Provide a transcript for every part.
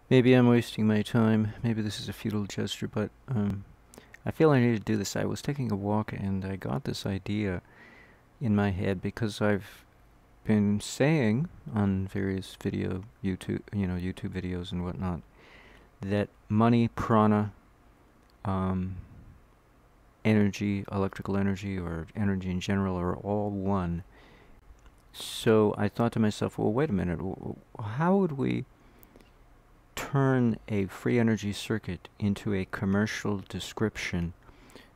Maybe I'm wasting my time. Maybe this is a futile gesture, but I feel I need to do this. I was taking a walk and I got this idea in my head because I've been saying on various YouTube videos and whatnot, that money, prana, um, energy, electrical energy, or energy in general are all one. So I thought to myself, well, wait a minute, how would we turn a free energy circuit into a commercial description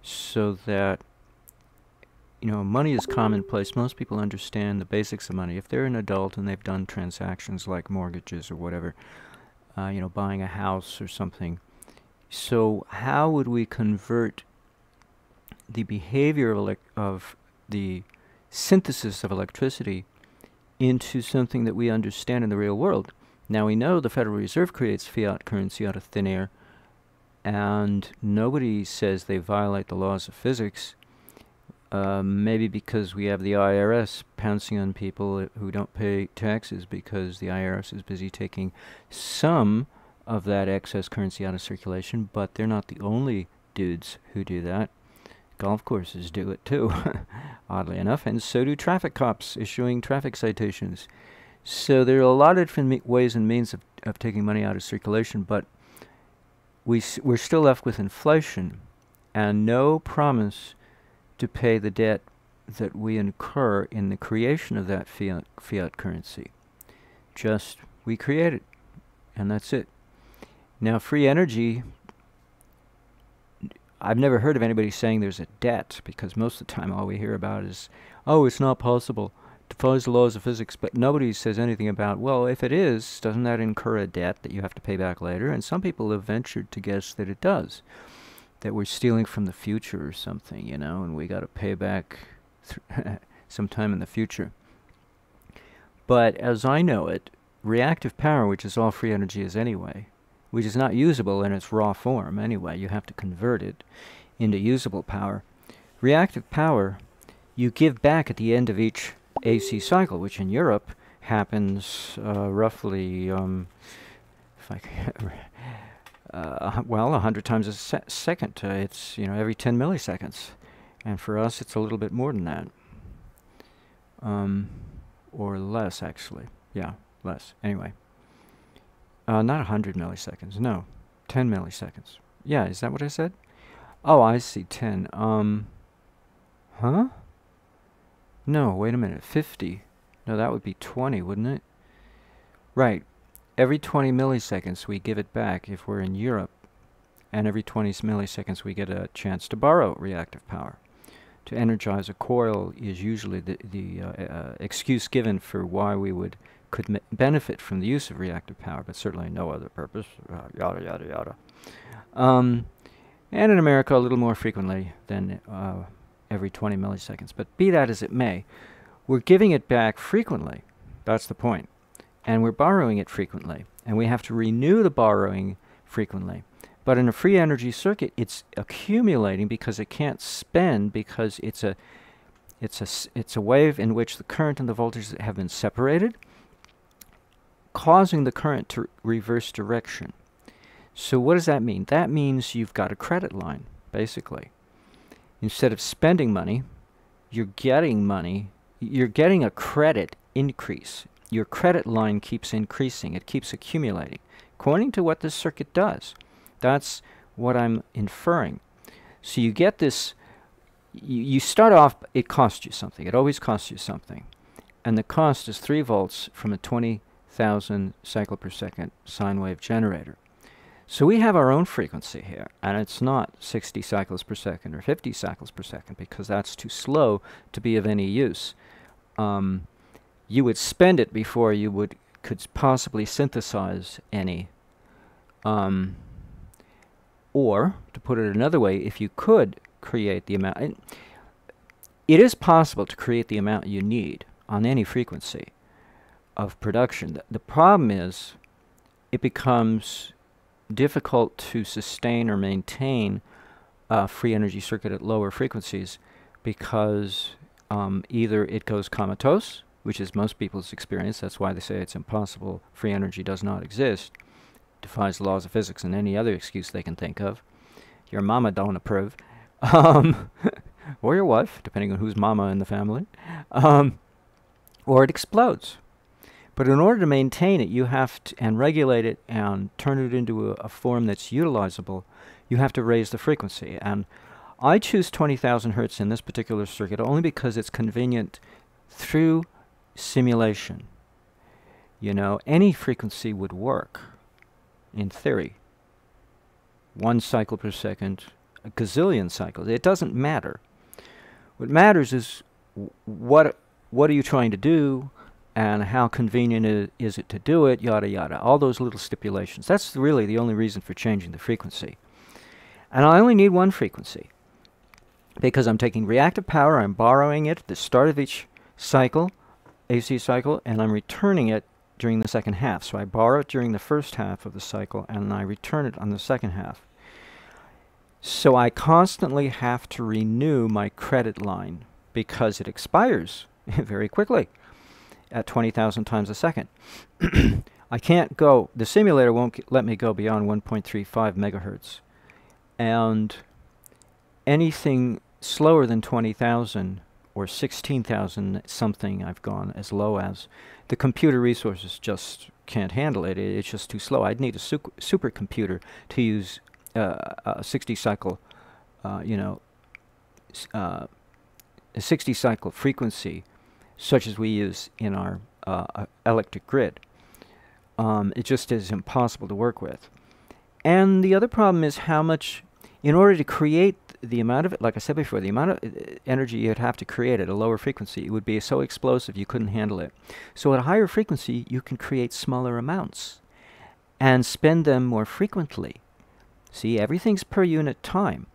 so that, money is commonplace. Most people understand the basics of money. If they're an adult and they've done transactions like mortgages or whatever, buying a house or something. So how would we convert the behavior of the synthesis of electricity into something that we understand in the real world? Now, we know the Federal Reserve creates fiat currency out of thin air, and nobody says they violate the laws of physics. Maybe because we have the IRS pouncing on people who don't pay taxes because the IRS is busy taking some of that excess currency out of circulation, but they're not the only dudes who do that. Golf courses do it too, oddly enough, and so do traffic cops issuing traffic citations. So there are a lot of different ways and means of taking money out of circulation, but we're still left with inflation and no promise to pay the debt that we incur in the creation of that fiat currency. Just we create it, and that's it. Now, free energy, I've never heard of anybody saying there's a debt, because most of the time all we hear about is, oh, it's not possible, defies the laws of physics, but nobody says anything about, well, if it is, doesn't that incur a debt that you have to pay back later? And some people have ventured to guess that it does, that we're stealing from the future or something, and we got to pay back sometime in the future. But as I know it, reactive power, which is all free energy is anyway, which is not usable in its raw form anyway, you have to convert it into usable power. Reactive power, you give back at the end of each AC cycle, which in Europe happens roughly, if I can, well, 100 times a second. It's, every 10 milliseconds. And for us, it's a little bit more than that. Or less, actually. Yeah, less. Anyway. Not 100 milliseconds. No. 10 milliseconds. Yeah, is that what I said? Oh, I see. 10. Huh? No, wait a minute. 50. No, that would be 20, wouldn't it? Right. Every 20 milliseconds we give it back if we're in Europe, and every 20 milliseconds we get a chance to borrow reactive power. To energize a coil is usually the excuse given for why we could benefit from the use of reactive power, but certainly no other purpose, yada, yada, yada. And in America, a little more frequently than every 20 milliseconds. But be that as it may, we're giving it back frequently. That's the point. And we're borrowing it frequently. And we have to renew the borrowing frequently. But in a free energy circuit, it's accumulating because it can't spend, because it's a wave in which the current and the voltage have been separated, causing the current to reverse direction. So what does that mean? That means you've got a credit line, basically. Instead of spending money, you're getting money. You're getting a credit increase. Your credit line keeps increasing. It keeps accumulating, according to what this circuit does. That's what I'm inferring. So you get this, you start off, it costs you something. It always costs you something. And the cost is 3 volts from a 20,000 cycle per second sine wave generator. So we have our own frequency here, and it's not 60 cycles per second or 50 cycles per second, because that's too slow to be of any use. You would spend it before you could possibly synthesize any. Or, to put it another way, if you could create the amount, it is possible to create the amount you need on any frequency of production. The problem is it becomes difficult to sustain or maintain a free energy circuit at lower frequencies, because either it goes comatose, which is most people's experience. That's why they say it's impossible. Free energy does not exist. defies the laws of physics and any other excuse they can think of. Your mama don't approve. Um, or your wife, depending on who's mama in the family. Or it explodes. But in order to maintain it, you have to, and regulate it and turn it into a form that's utilizable, you have to raise the frequency. And I choose 20,000 hertz in this particular circuit only because it's convenient through simulation. You know, any frequency would work, in theory. 1 cycle per second, a gazillion cycles. It doesn't matter. What matters is what are you trying to do, and how convenient is it to do it, yada yada. All those little stipulations. That's really the only reason for changing the frequency. And I only need one frequency, because I'm taking reactive power, I'm borrowing it at the start of each cycle, AC cycle, and I'm returning it during the second half. So I borrow it during the first half of the cycle, and I return it on the second half. So I constantly have to renew my credit line, because it expires very quickly at 20,000 times a second. I can't go, the simulator won't let me go beyond 1.35 megahertz. And anything slower than 20,000 or 16,000 something I've gone as low as, the computer resources just can't handle it. It's just too slow. I'd need a supercomputer to use a 60 cycle, a 60 cycle frequency, such as we use in our electric grid. It just is impossible to work with. And the other problem is how much, in order to create the amount of, like I said before, the amount of energy you'd have to create at a lower frequency, it would be so explosive you couldn't handle it. So at a higher frequency, you can create smaller amounts and spend them more frequently. See, everything's per unit time.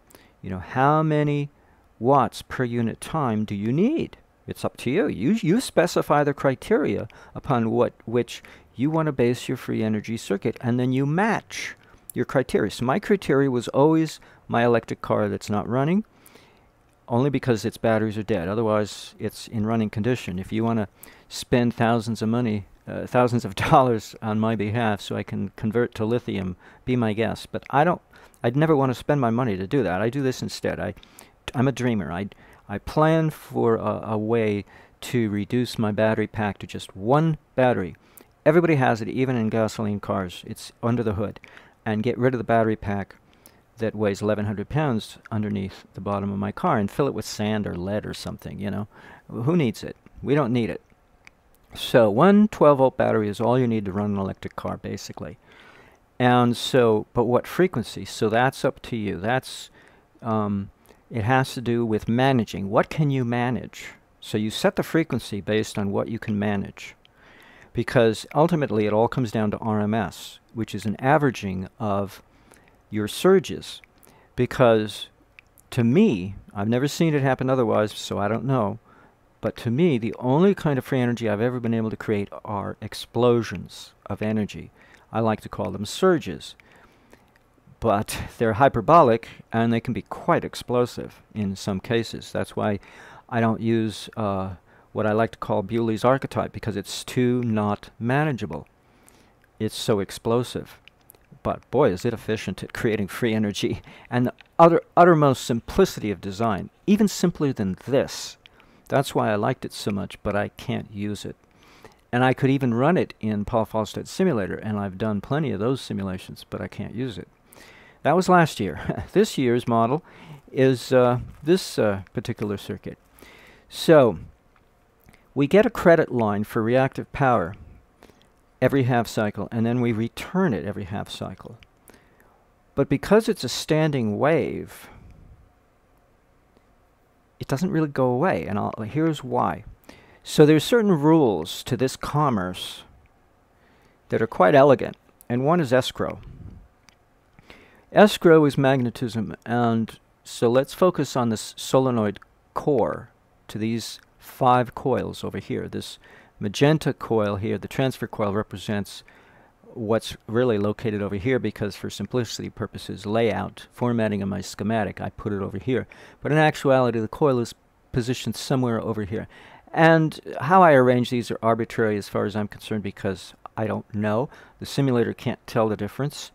You know, how many watts per unit time do you need? It's up to you. You specify the criteria upon which you want to base your free energy circuit, and then you match your criteria. So my criteria was always my electric car that's not running, only because its batteries are dead. Otherwise, it's in running condition. If you want to spend thousands of dollars on my behalf so I can convert to lithium, be my guest. But I'd never want to spend my money to do that. I do this instead. I'm a dreamer. I plan for a way to reduce my battery pack to just one battery. Everybody has it, even in gasoline cars. It's under the hood. And get rid of the battery pack that weighs 1,100 pounds underneath the bottom of my car and fill it with sand or lead or something, you know. Who needs it? We don't need it. So one 12-volt battery is all you need to run an electric car, basically. And so, but what frequency? So that's up to you. That's, it has to do with managing. What can you manage? So you set the frequency based on what you can manage. Because ultimately it all comes down to RMS, which is an averaging of your surges. Because to me, I've never seen it happen otherwise, so I don't know, but to me, the only kind of free energy I've ever been able to create are explosions of energy. I like to call them surges. But they're hyperbolic, and they can be quite explosive in some cases. That's why I don't use what I like to call Bewley's archetype, because it's too not manageable. It's so explosive. But boy, is it efficient at creating free energy. And the uttermost simplicity of design, even simpler than this. That's why I liked it so much, but I can't use it. And I could even run it in Paul Falstad's simulator, and I've done plenty of those simulations, but I can't use it. That was last year. This year's model is this particular circuit. So we get a credit line for reactive power every half cycle, and then we return it every half cycle. But because it's a standing wave, it doesn't really go away, and here's why. So there's certain rules to this commerce that are quite elegant, and one is escrow. Escrow is magnetism, and so let's focus on this solenoid core to these 5 coils over here. This magenta coil here, the transfer coil, represents what's really located over here, because for simplicity purposes, layout, formatting of my schematic, I put it over here. But in actuality, the coil is positioned somewhere over here. And how I arrange these are arbitrary as far as I'm concerned, because I don't know. The simulator can't tell the difference.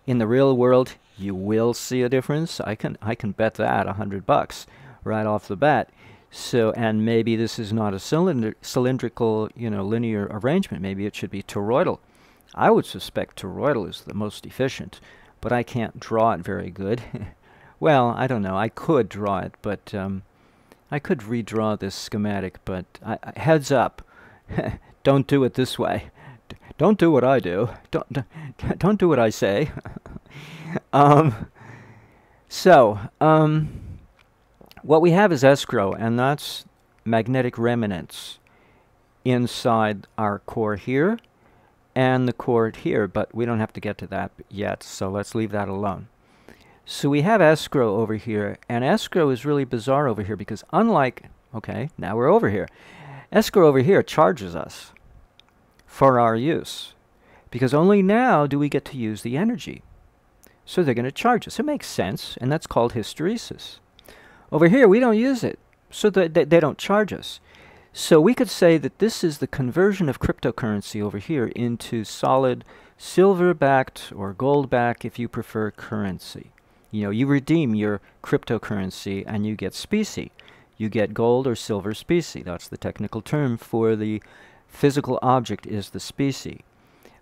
In the real world, you will see a difference. I can bet that $100 right off the bat. So, and maybe this is not a cylindrical, linear arrangement. Maybe it should be toroidal. I would suspect toroidal is the most efficient, but I can't draw it very good. Well, I don't know. I could draw it, but I could redraw this schematic, but heads up. Don't do it this way. Don't do what I do. Don't do what I say. What we have is escrow, and that's magnetic remnants inside our core here and the core here, but we don't have to get to that yet, so let's leave that alone. So we have escrow over here, and escrow is really bizarre over here because unlike, okay, now we're over here. Escrow over here charges us for our use because only now do we get to use the energy. So they're going to charge us. It makes sense, and that's called hysteresis. Over here, we don't use it, so they don't charge us. So we could say that this is the conversion of cryptocurrency over here into solid silver-backed or gold-backed, if you prefer, currency. You redeem your cryptocurrency and you get specie. You get gold or silver specie. That's the technical term for the physical object is the specie.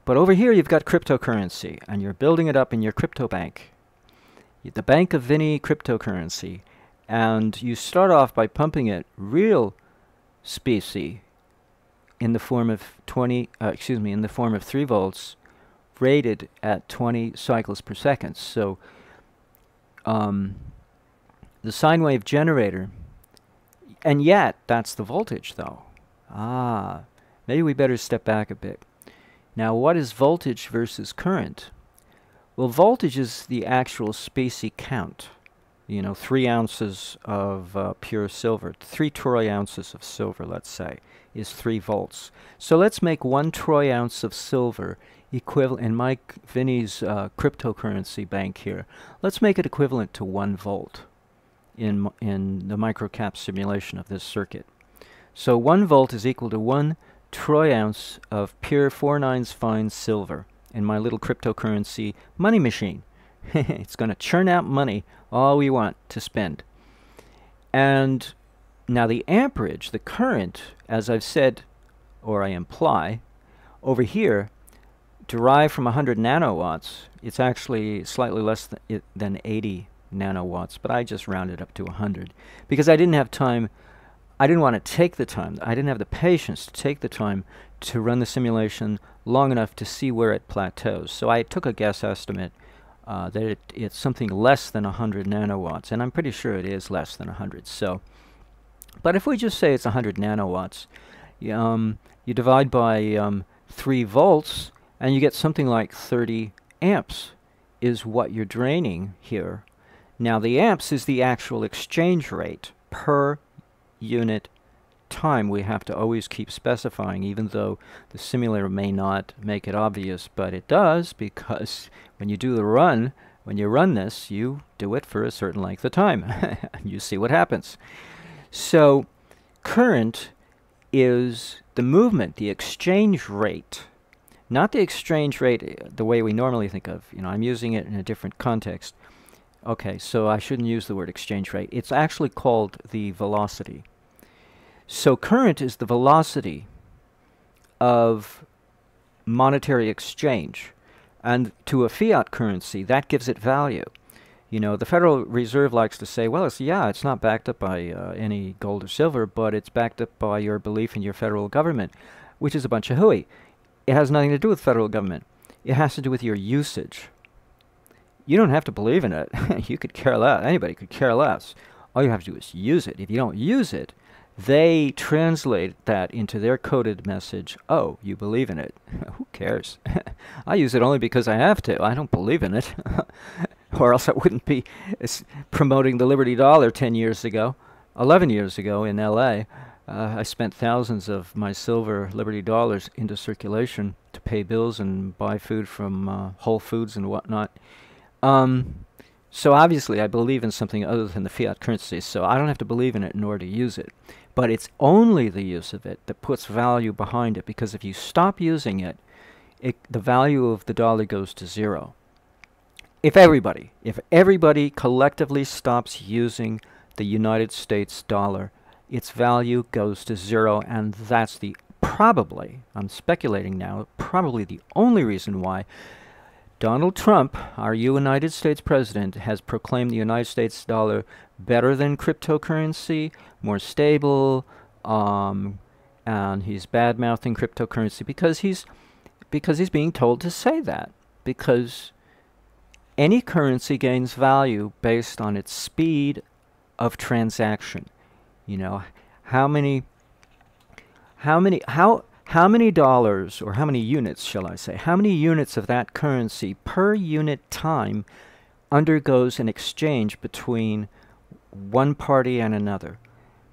But over here you've got cryptocurrency and you're building it up in your crypto bank. The Bank of Vinny cryptocurrency. And you start off by pumping it real specie in the form of 3 volts rated at 20 cycles per second. So the sine wave generator, and yet that's the voltage though. Maybe we better step back a bit. Now what is voltage versus current? Well, voltage is the actual specie count. 3 ounces of pure silver, 3 troy ounces of silver, let's say, is 3 volts. So let's make 1 troy ounce of silver equivalent, in Mike Vinny's cryptocurrency bank here, let's make it equivalent to 1 volt in the microcap simulation of this circuit. So 1 volt is equal to 1 troy ounce of pure 4/9 fine silver in my little cryptocurrency money machine. It's going to churn out money all we want to spend. And now the amperage, the current, as I've said, or I imply, over here, derived from 100 nanowatts. It's actually slightly less than 80 nanowatts, but I just rounded up to 100 because I didn't have time. I didn't want to take the time. I didn't have the patience to take the time to run the simulation long enough to see where it plateaus. So I took a guess estimate that it's something less than 100 nanowatts, and I'm pretty sure it is less than 100. So, but if we just say it's 100 nanowatts, you divide by 3 volts, and you get something like 30 amps is what you're draining here. Now the amps is the actual exchange rate per unit time. We have to always keep specifying, even though the simulator may not make it obvious, but it does, because when you do the run, when you run this, you do it for a certain length of time. And you see what happens. So current is the movement, the exchange rate, not the exchange rate the way we normally think of. I'm using it in a different context. Okay, so I shouldn't use the word exchange rate. It's actually called the velocity. So current is the velocity of monetary exchange. And to a fiat currency, that gives it value. The Federal Reserve likes to say, well, it's not backed up by any gold or silver, but it's backed up by your belief in your federal government, which is a bunch of hooey. It has nothing to do with federal government. It has to do with your usage. You don't have to believe in it. You could care less. Anybody could care less. All you have to do is use it. If you don't use it, they translate that into their coded message. Oh, you believe in it. Who cares? I use it only because I have to. I don't believe in it. Or else I wouldn't be promoting the Liberty Dollar 10 years ago, 11 years ago in L.A. I spent thousands of my silver Liberty Dollars into circulation to pay bills and buy food from Whole Foods and whatnot. So obviously I believe in something other than the fiat currency, so I don't have to believe in it in order to use it. But it's only the use of it that puts value behind it, because if you stop using it, the value of the dollar goes to zero. If everybody collectively stops using the United States dollar, its value goes to zero, and that's probably, I'm speculating now, probably the only reason why Donald Trump, our United States president, has proclaimed the United States dollar better than cryptocurrency, more stable, and he's bad-mouthing cryptocurrency because he's being told to say that. Because any currency gains value based on its speed of transaction. You know, how many dollars, or how many units, shall I say, how many units of that currency per unit time undergoes an exchange between one party and another.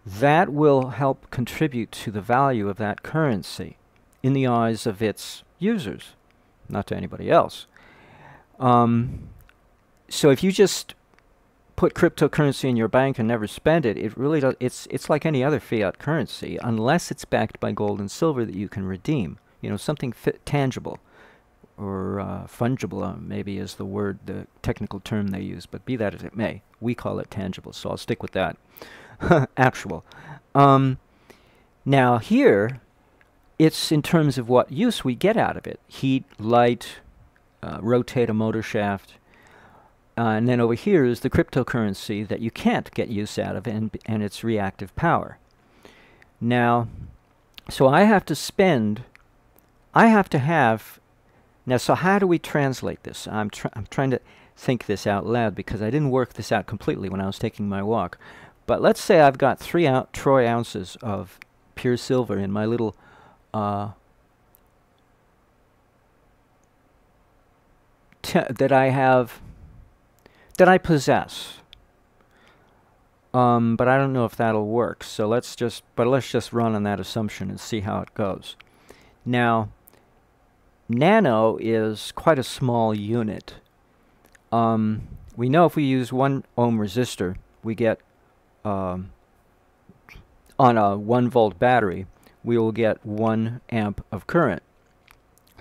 That will help contribute to the value of that currency in the eyes of its users, not to anybody else. So if you just put cryptocurrency in your bank and never spend it, it really does. It's like any other fiat currency, unless it's backed by gold and silver that you can redeem. You know, something tangible, or fungible, maybe is the technical term they use. But be that as it may, we call it tangible, so I'll stick with that. Actual. Now here, it's in terms of what use we get out of it: heat, light, rotate a motor shaft. And then over here is the cryptocurrency that you can't get use out of, and its reactive power. Now, so I have to have, now so how do we translate this? I'm trying to think this out loud, because I didn't work this out completely when I was taking my walk. But let's say I've got 3 troy ounces of pure silver in my little that I possess. But I don't know if that'll work. So let's just run on that assumption and see how it goes. Now, nano is quite a small unit. We know if we use 1 ohm resistor, we get on a 1 volt battery, we will get 1 amp of current.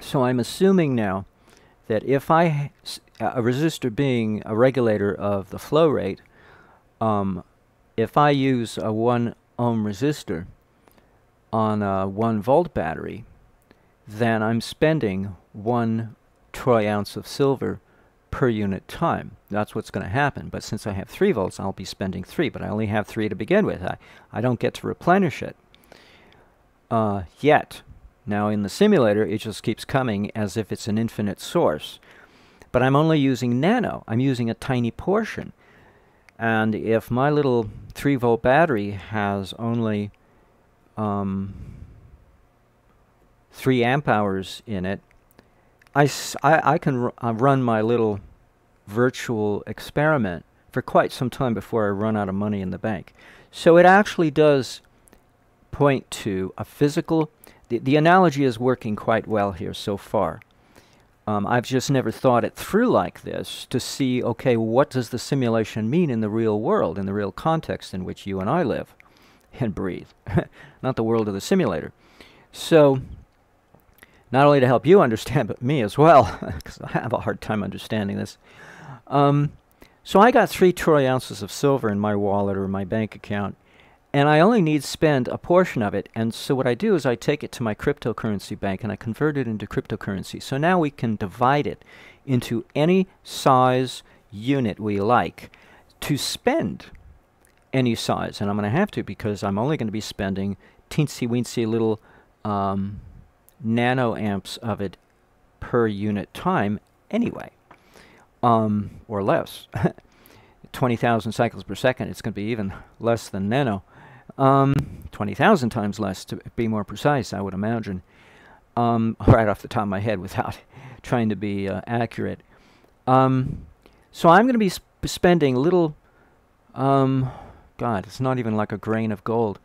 So I'm assuming now that if a resistor being a regulator of the flow rate, if I use a 1 ohm resistor on a 1 volt battery, then I'm spending 1 troy ounce of silver per unit time. That's what's going to happen. But since I have 3 volts, I'll be spending 3, but I only have 3 to begin with. I don't get to replenish it yet. Now in the simulator, it just keeps coming as if it's an infinite source. But I'm only using nano. I'm using a tiny portion. And if my little 3 volt battery has only 3 amp hours in it, I can run my little virtual experiment for quite some time before I run out of money in the bank. So it actually does point to a physical... The analogy is working quite well here so far. I've just never thought it through like this to see, okay, what does the simulation mean in the real world, in the real context in which you and I live and breathe, not the world of the simulator. So, not only to help you understand, but me as well, because I have a hard time understanding this. So I got 3 troy ounces of silver in my wallet or my bank account, and I only need to spend a portion of it. And so what I do is I take it to my cryptocurrency bank and I convert it into cryptocurrency. So now we can divide it into any size unit we like to spend any size. And I'm going to have to, because I'm only going to be spending teensy-weensy little nanoamps of it per unit time anyway, or less. 20,000 cycles per second, it's going to be even less than nano. 20,000 times less, to be more precise, I would imagine. Right off the top of my head without trying to be accurate. So I'm going to be spending little, God, it's not even like a grain of gold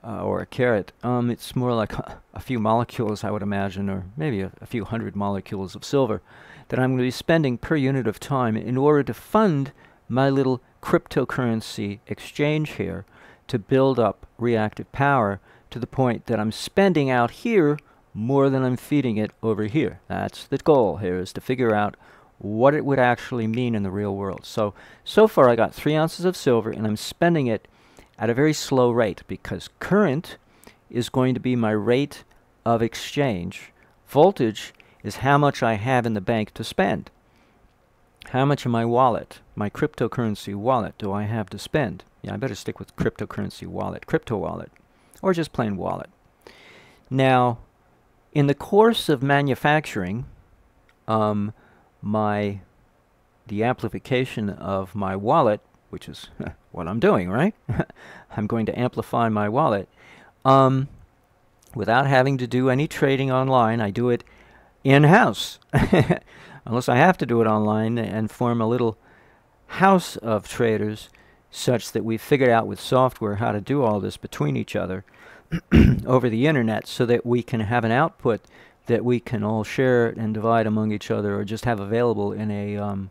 or a carat. It's more like a few molecules, I would imagine, or maybe a few hundred molecules of silver that I'm going to be spending per unit of time in order to fund my little cryptocurrency exchange here to build up reactive power to the point that I'm spending out here more than I'm feeding it over here. That's the goal here, is to figure out what it would actually mean in the real world. So far I got 3 ounces of silver, and I'm spending it at a very slow rate, because current is going to be my rate of exchange. Voltage is how much I have in the bank to spend. How much in my wallet, my cryptocurrency wallet, do I have to spend? Yeah, I better stick with cryptocurrency wallet, crypto wallet, or just plain wallet. Now, in the course of manufacturing, the amplification of my wallet, which is what I'm doing, right? I'm going to amplify my wallet without having to do any trading online. I do it in-house, unless I have to do it online, and form a little house of traders such that we've figured out with software how to do all this between each other over the internet, so that we can have an output that we can all share and divide among each other, or just have available in a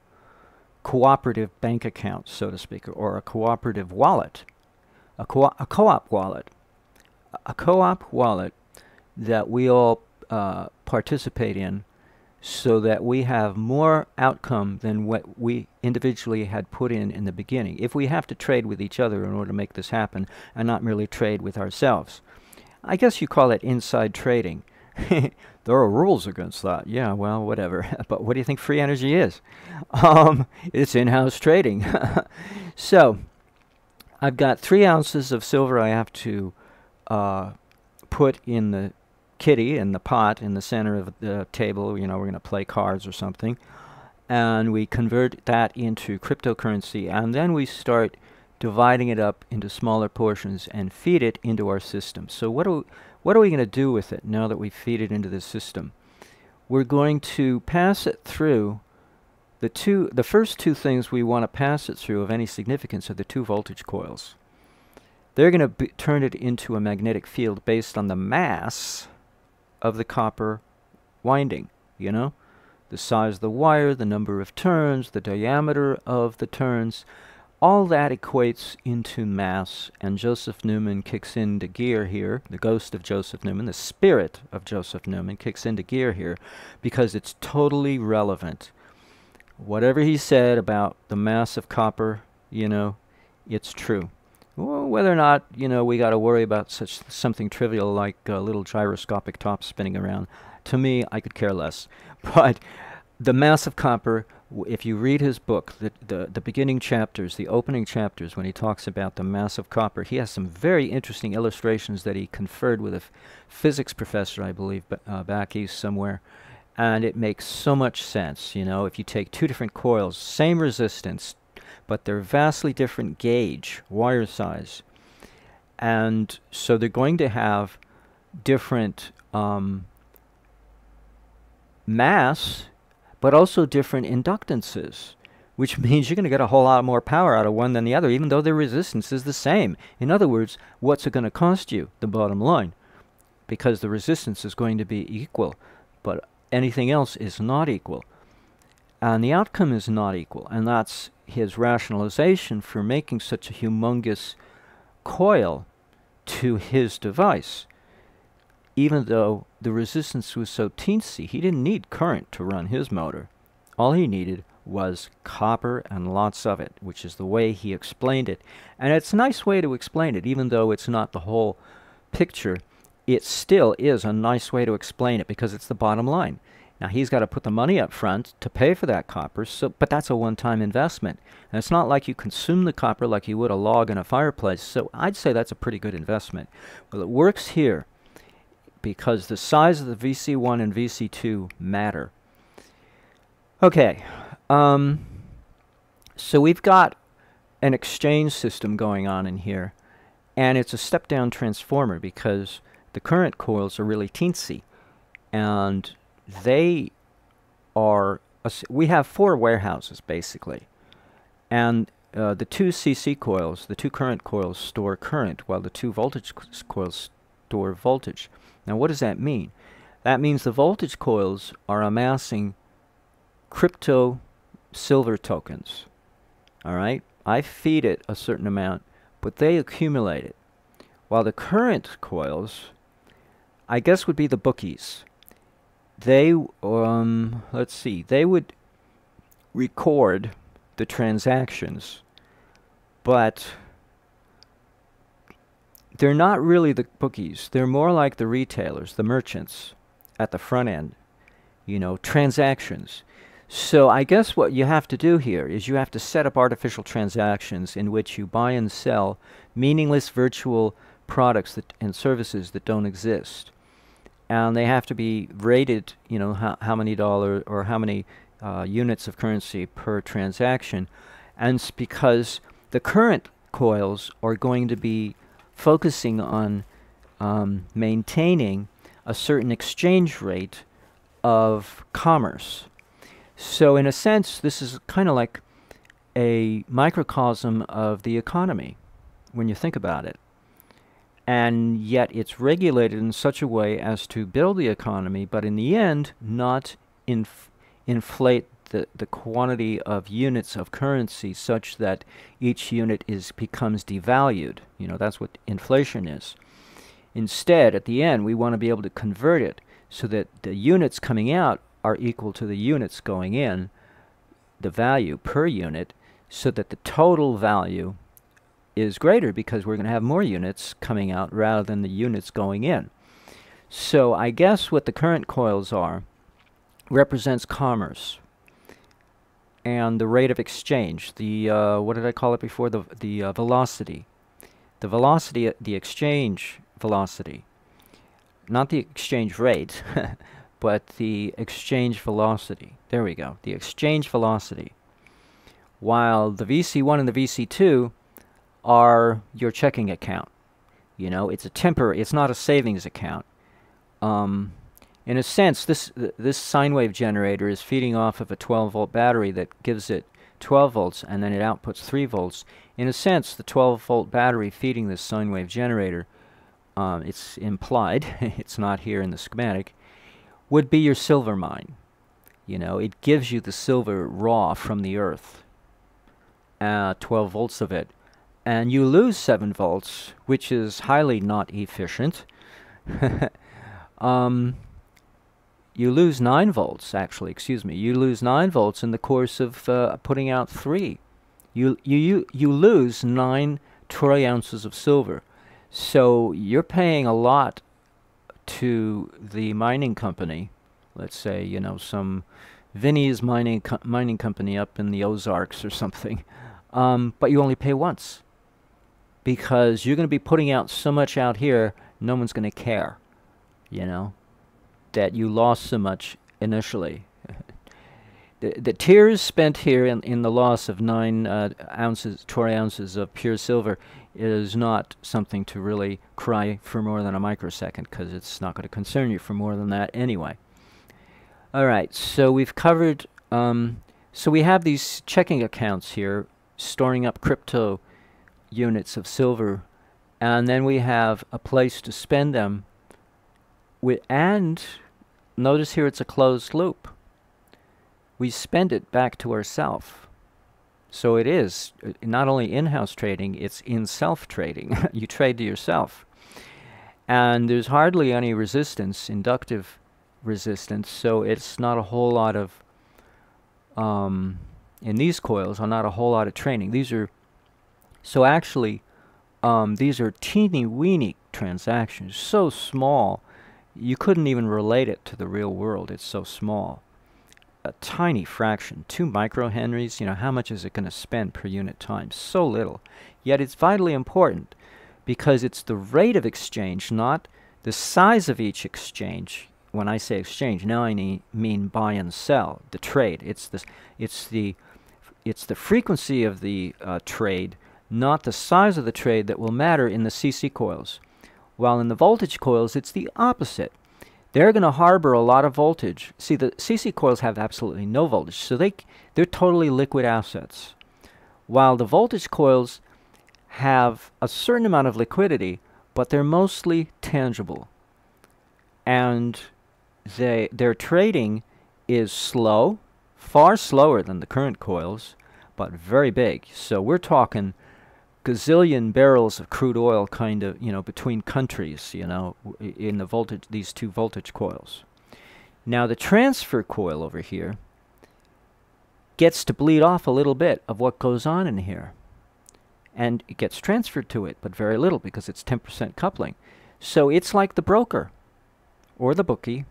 cooperative bank account, so to speak, or a cooperative wallet, a co-op wallet, a co-op wallet that we all participate in, so that we have more outcome than what we individually had put in the beginning, if we have to trade with each other in order to make this happen, and not merely trade with ourselves. I guess you call it inside trading. There are rules against that. Yeah, well, whatever. But what do you think free energy is? It's in-house trading. So, I've got 3 ounces of silver I have to put in the kitty, in the pot, in the center of the table. You know, we're going to play cards or something. And we convert that into cryptocurrency, and then we start dividing it up into smaller portions and feed it into our system. So what are we going to do with it now that we feed it into the system? We're going to pass it through the first 2 things we want to pass it through of any significance are the 2 voltage coils. They're going to turn it into a magnetic field based on the mass of the copper winding, you know? The size of the wire, the number of turns, the diameter of the turns, all that equates into mass, and Joseph Newman kicks into gear here. The ghost of Joseph Newman, the spirit of Joseph Newman, kicks into gear here because it's totally relevant. Whatever he said about the mass of copper, you know, it's true. Well, whether or not, you know, we got to worry about something trivial like a little gyroscopic top spinning around, to me, I could care less. But the mass of copper, if you read his book, the beginning chapters, the opening chapters, when he talks about the mass of copper, he has some very interesting illustrations that he conferred with a physics professor, I believe, back east somewhere. And it makes so much sense, you know, if you take 2 different coils, same resistance, but they're vastly different gauge, wire size. And so they're going to have different mass, but also different inductances, which means you're going to get a whole lot more power out of one than the other, even though their resistance is the same. In other words, what's it going to cost you? The bottom line. Because the resistance is going to be equal, but anything else is not equal. And the outcome is not equal, and that's his rationalization for making such a humongous coil to his device. Even though the resistance was so teensy, he didn't need current to run his motor. All he needed was copper and lots of it, which is the way he explained it. And it's a nice way to explain it, even though it's not the whole picture. It still is a nice way to explain it because it's the bottom line. Now, he's got to put the money up front to pay for that copper, but that's a one-time investment. And it's not like you consume the copper like you would a log in a fireplace, so I'd say that's a pretty good investment. Well, it works here because the size of the VC1 and VC2 matter. Okay, so we've got an exchange system going on in here, and it's a step-down transformer because the current coils are really teensy, and they are, we have 4 warehouses basically, and the 2 CC coils, the 2 current coils store current, while the 2 voltage coils store voltage. Now what does that mean? That means the voltage coils are amassing crypto silver tokens, All right? I feed it a certain amount, but they accumulate it. While the current coils, I guess, would be the bookies. They, let's see, they would record the transactions, but they're not really the bookies. They're more like the retailers, the merchants at the front end, transactions. So I guess what you have to do here is you have to set up artificial transactions in which you buy and sell meaningless virtual products and services that don't exist. And they have to be rated, how many dollars or how many units of currency per transaction. And it's because the current coils are going to be focusing on maintaining a certain exchange rate of commerce. So in a sense, this is kind of like a microcosm of the economy when you think about it. And yet it's regulated in such a way as to build the economy, but in the end, not inflate the quantity of units of currency such that each unit becomes devalued. That's what inflation is. Instead, at the end, we want to be able to convert it so that the units coming out are equal to the units going in, the value per unit, so that the total value is greater because we're going to have more units coming out rather than the units going in. So I guess what the current coils are represents commerce and the rate of exchange, the what did I call it before, the velocity. The velocity, the exchange velocity, not the exchange rate, but the exchange velocity. There we go, the exchange velocity. While the VC1 and the VC2 are your checking account. It's a it's not a savings account. In a sense, this sine wave generator is feeding off of a 12-volt battery that gives it 12 volts, and then it outputs 3 volts. In a sense, the 12-volt battery feeding this sine wave generator, it's implied, it's not here in the schematic, would be your silver mine. It gives you the silver raw from the earth, 12 volts of it. And you lose 7 volts, which is highly not efficient. You lose 9 volts, actually, excuse me. You lose 9 volts in the course of putting out 3. You lose 9 troy ounces of silver. So you're paying a lot to the mining company. Let's say, some Vinny's mining company up in the Ozarks or something. But you only pay once, because you're going to be putting out so much out here, no one's going to care, that you lost so much initially. The tears spent here in the loss of 9 troy ounces of pure silver is not something to really cry for more than a microsecond, because it's not going to concern you for more than that anyway. All right, so we've covered, so we have these checking accounts here, storing up crypto units of silver, and then we have a place to spend them and notice here it's a closed loop. We spend it back to ourselves. So it is not only in-house trading, it's in-self trading. You trade to yourself. And there's hardly any resistance, inductive resistance, so it's not a whole lot of in these coils are not a whole lot of training. These are, so actually, these are teeny-weeny transactions, so small, you couldn't even relate it to the real world. It's so small. A tiny fraction, 2 microhenries, how much is it going to spend per unit time? So little. Yet it's vitally important, because it's the rate of exchange, not the size of each exchange. When I say exchange, now I mean buy and sell, the trade. It's the frequency of the trade, not the size of the trade, that will matter in the CC coils. While in the voltage coils, it's the opposite. They're going to harbor a lot of voltage. See, the CC coils have absolutely no voltage, so they're totally liquid assets. While the voltage coils have a certain amount of liquidity, but they're mostly tangible. And their trading is slow, far slower than the current coils, but very big. So we're talking gazillion barrels of crude oil kind of, between countries, in the voltage, these two voltage coils. Now the transfer coil over here gets to bleed off a little bit of what goes on in here. And it gets transferred to it, but very little because it's 10% coupling. So it's like the broker or the bookie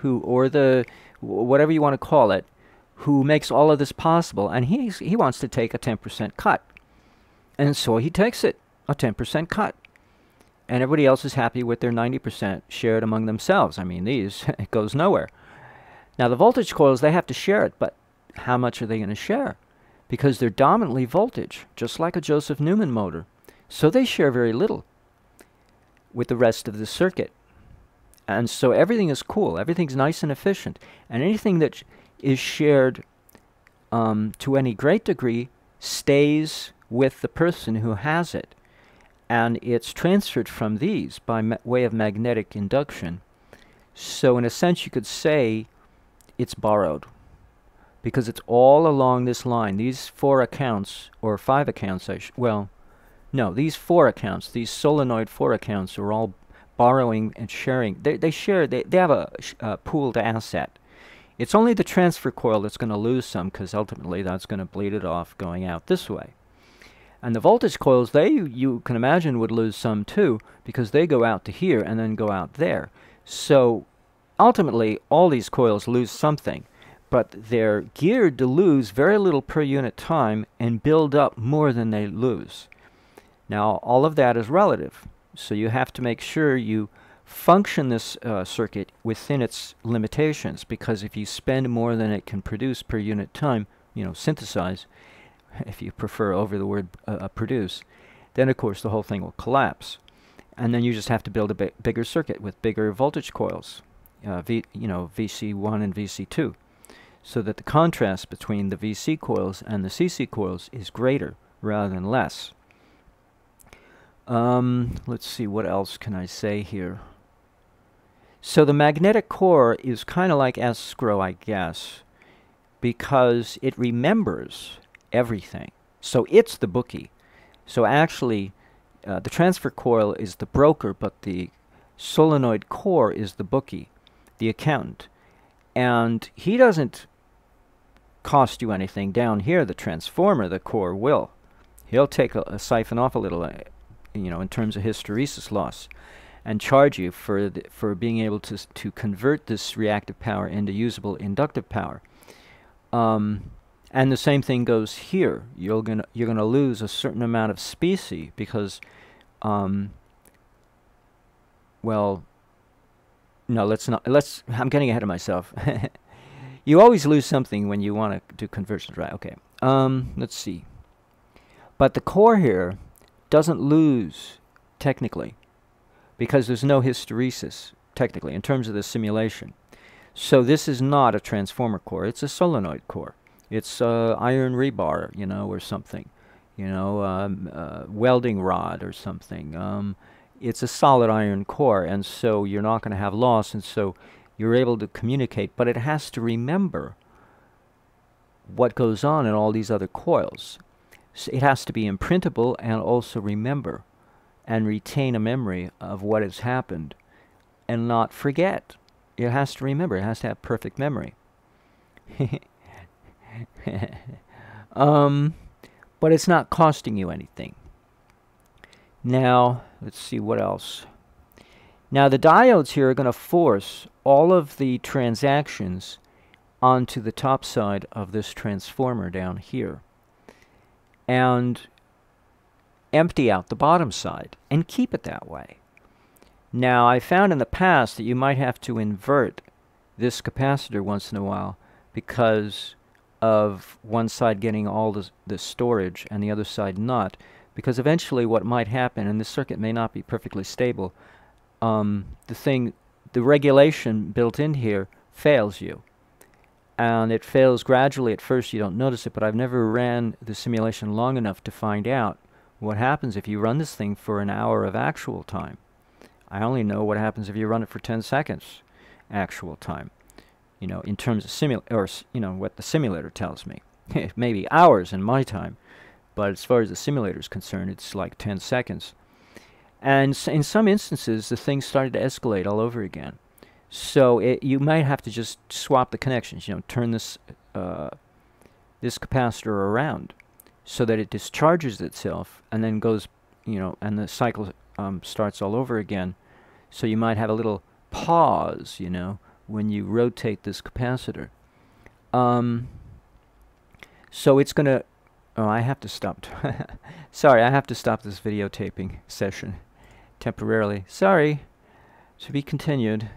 or the whatever you want to call it, who makes all of this possible, and he wants to take a 10% cut. And so he takes it, a 10% cut. And everybody else is happy with their 90% shared among themselves. I mean, it goes nowhere. Now, the voltage coils, they have to share it, but how much are they going to share? Because they're dominantly voltage, just like a Joseph Newman motor. So they share very little with the rest of the circuit. And so everything is cool. Everything's nice and efficient. And anything that is shared to any great degree stays with the person who has it. And it's transferred from these by way of magnetic induction. So in a sense, you could say it's borrowed, because it's all along this line. These 4 accounts, or 5 accounts, these 4 accounts, these solenoid 4 accounts are all borrowing and sharing. They have a pooled asset. It's only the transfer coil that's going to lose some, because ultimately that's going to bleed it off going out this way. And the voltage coils, you can imagine, would lose some too, because they go out to here and then go out there. So ultimately, all these coils lose something, but they're geared to lose very little per unit time and build up more than they lose. Now, all of that is relative, so you have to make sure you function this circuit within its limitations, because if you spend more than it can produce per unit time, synthesize, if you prefer over the word produce, then of course the whole thing will collapse. And then you just have to build a bigger circuit with bigger voltage coils, VC1 and VC2, so that the contrast between the VC coils and the CC coils is greater rather than less. Let's see, what else can I say here? So the magnetic core is kind of like escrow, I guess, because it remembers everything. So it's the bookie. So actually, the transfer coil is the broker, but the solenoid core is the bookie, the accountant. And he doesn't cost you anything down here. The transformer, the core, will. He'll take a siphon off a little, in terms of hysteresis loss, and charge you for being able to convert this reactive power into usable inductive power. And the same thing goes here. You're gonna lose a certain amount of specie because, well, no, I'm getting ahead of myself. You always lose something when you want to do conversions, right? Okay. Let's see. But the core here doesn't lose technically, because there's no hysteresis technically in terms of the simulation. So this is not a transformer core. It's a solenoid core. It's iron rebar, or something, welding rod or something. It's a solid iron core, and so you're not going to have loss, and so you're able to communicate, but it has to remember what goes on in all these other coils. So it has to be imprintable and also remember and retain a memory of what has happened and not forget. It has to remember. It has to have perfect memory. But it's not costing you anything. Now, let's see what else. Now, the diodes here are going to force all of the transactions onto the top side of this transformer down here and empty out the bottom side and keep it that way. Now, I found in the past that you might have to invert this capacitor once in a while because of one side getting all the storage and the other side not, because eventually what might happen, and this circuit may not be perfectly stable, the regulation built in here fails you. And it fails gradually. At first you don't notice it, but I've never ran the simulation long enough to find out what happens if you run this thing for an hour of actual time. I only know what happens if you run it for 10 seconds actual time, in terms of what the simulator tells me. maybe hours in my time. But as far as the simulator is concerned, it's like 10 seconds. And in some instances, the thing started to escalate all over again. So you might have to just swap the connections, turn this this capacitor around so that it discharges itself and then goes, and the cycle starts all over again. So you might have a little pause, when you rotate this capacitor. So it's going to... Oh, I have to stop. Sorry, I have to stop this videotaping session temporarily. Sorry. To be continued.